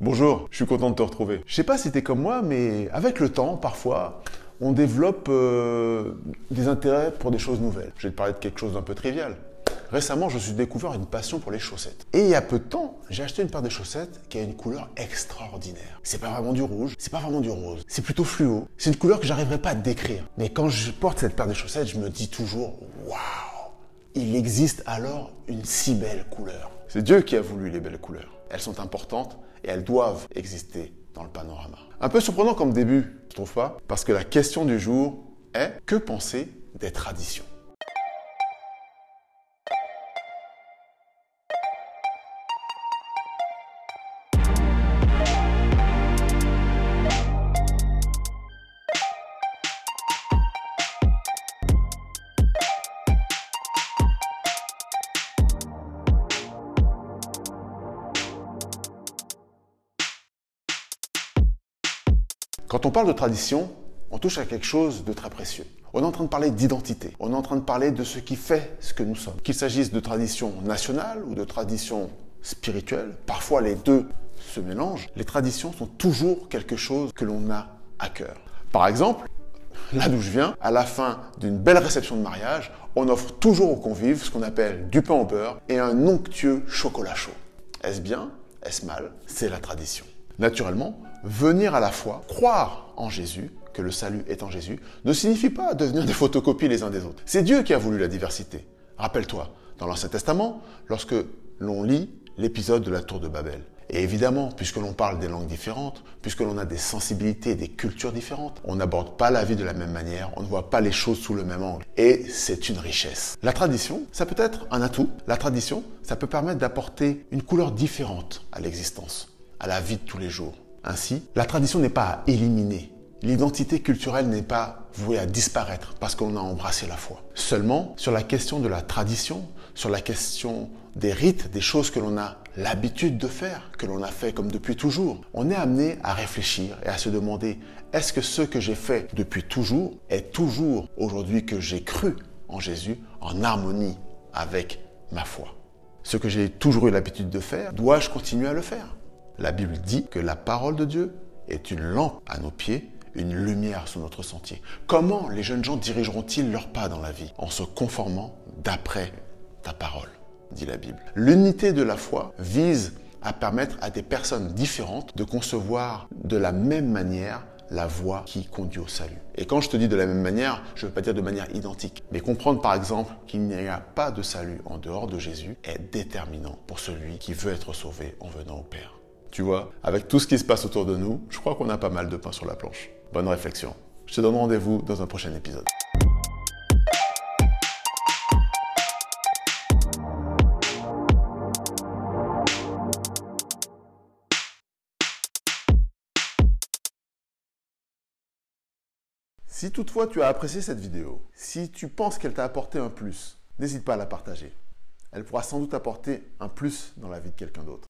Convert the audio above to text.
Bonjour, je suis content de te retrouver. Je sais pas si t'es comme moi, mais avec le temps, parfois, on développe des intérêts pour des choses nouvelles. Je vais te parler de quelque chose d'un peu trivial. Récemment, je me suis découvert une passion pour les chaussettes. Et il y a peu de temps, j'ai acheté une paire de chaussettes qui a une couleur extraordinaire. C'est pas vraiment du rouge, c'est pas vraiment du rose, c'est plutôt fluo. C'est une couleur que j'arriverai pas à décrire. Mais quand je porte cette paire de chaussettes, je me dis toujours « Waouh !» Il existe alors une si belle couleur. C'est Dieu qui a voulu les belles couleurs. Elles sont importantes et elles doivent exister dans le panorama. Un peu surprenant comme début, je trouve pas? Parce que la question du jour est « Que penser des traditions ?» Quand on parle de tradition, on touche à quelque chose de très précieux. On est en train de parler d'identité. On est en train de parler de ce qui fait ce que nous sommes. Qu'il s'agisse de tradition nationale ou de tradition spirituelle, parfois les deux se mélangent. Les traditions sont toujours quelque chose que l'on a à cœur. Par exemple, là d'où je viens, à la fin d'une belle réception de mariage, on offre toujours aux convives ce qu'on appelle du pain au beurre et un onctueux chocolat chaud. Est-ce bien? Est-ce mal? C'est la tradition. Naturellement, venir à la foi, croire en Jésus, que le salut est en Jésus, ne signifie pas devenir des photocopies les uns des autres. C'est Dieu qui a voulu la diversité. Rappelle-toi, dans l'Ancien Testament, lorsque l'on lit l'épisode de la Tour de Babel, et évidemment, puisque l'on parle des langues différentes, puisque l'on a des sensibilités, des cultures différentes, on n'aborde pas la vie de la même manière, on ne voit pas les choses sous le même angle. Et c'est une richesse. La tradition, ça peut être un atout. La tradition, ça peut permettre d'apporter une couleur différente à l'existence, à la vie de tous les jours. Ainsi, la tradition n'est pas à éliminer. L'identité culturelle n'est pas vouée à disparaître parce qu'on a embrassé la foi. Seulement, sur la question de la tradition, sur la question des rites, des choses que l'on a l'habitude de faire, que l'on a fait comme depuis toujours, on est amené à réfléchir et à se demander, est-ce que ce que j'ai fait depuis toujours est toujours, aujourd'hui que j'ai cru en Jésus, en harmonie avec ma foi? Ce que j'ai toujours eu l'habitude de faire, dois-je continuer à le faire? La Bible dit que la parole de Dieu est une lampe à nos pieds, une lumière sur notre sentier. Comment les jeunes gens dirigeront-ils leurs pas dans la vie? En se conformant d'après ta parole, dit la Bible. L'unité de la foi vise à permettre à des personnes différentes de concevoir de la même manière la voie qui conduit au salut. Et quand je te dis de la même manière, je ne veux pas dire de manière identique. Mais comprendre par exemple qu'il n'y a pas de salut en dehors de Jésus est déterminant pour celui qui veut être sauvé en venant au Père. Tu vois, avec tout ce qui se passe autour de nous, je crois qu'on a pas mal de pain sur la planche. Bonne réflexion. Je te donne rendez-vous dans un prochain épisode. Si toutefois tu as apprécié cette vidéo, si tu penses qu'elle t'a apporté un plus, n'hésite pas à la partager. Elle pourra sans doute apporter un plus dans la vie de quelqu'un d'autre.